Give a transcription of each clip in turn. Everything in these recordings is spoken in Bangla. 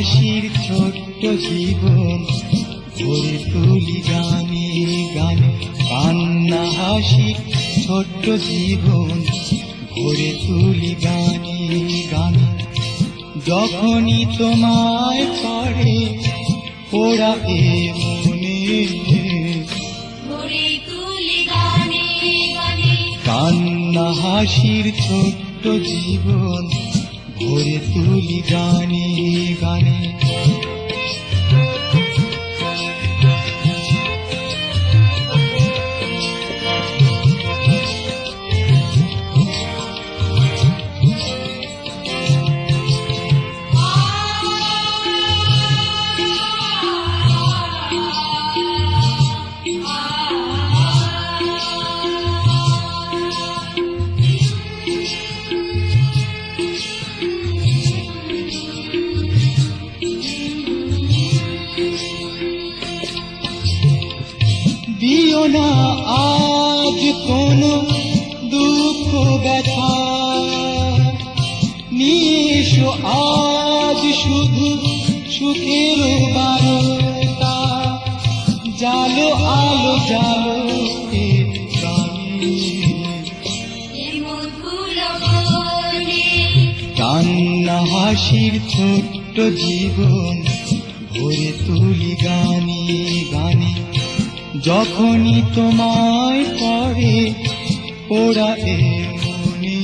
হাসির ছোট্ট জীবন ভরে তুলি গানে গানে। কান্না হাসির ছোট্ট জীবন ভরে তুলি গানে গানে। যখনই তোমায় পড়ে ওরা এ মনে ভরে তুলি গানে গানে। কান্না হাসির ছোট্ট জীবন ভরে তুলি গানে গানে। দিও না আজ কোনো দুঃখ ব্যথা, নিয়ে এসো আজ শুধু সুখের বারতা। জালো আলো জালো এ প্রাণে, এ মধুর বনে। কান্না হাসির ছোট্ট জীবন ভরে তুলি গানে গানে। যখনই তোমায় পড়ে ওরা এ মনে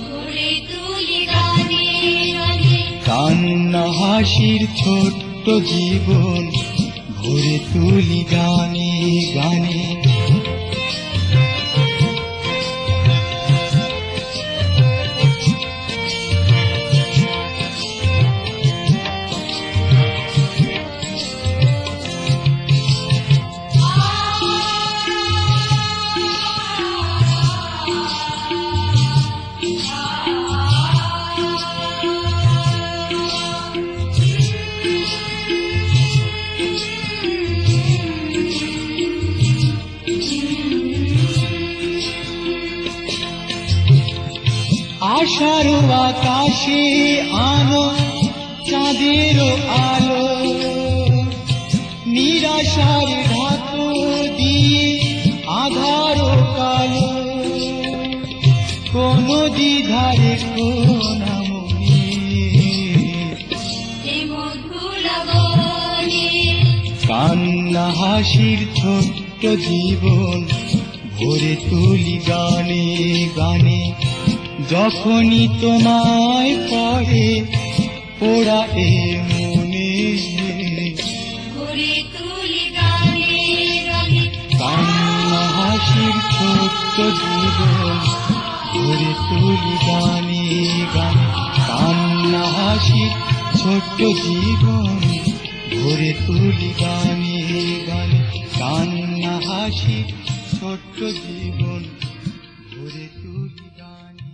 ভরে তুলি গানে গানে। কান্না হাসির ছোট্ট জীবন ভরে তুলি গানে গানে। আশার আকাশে আলো চাঁদের আলো, নিরাশার ঢাকো দিয়ে আধার কালো। কোন দ্বিধারে কোন মনে, এ মধুর বনে। কান্না হাসির ছোট্ট জীবন ভরে তুলি গানে গানে। যখনই তোমায় পড়ে ওরা এ মনে ভরে তুলি গানে গানে। কান্না হাসির ছোট্ট জীবন ভরে তুলি গানে গানে। কান্না হাসির ছোট্ট জীবন ভরে তুলি গানে গানে। কান্না হাসির ছোট্ট জীবন ভরে তুলি গানে।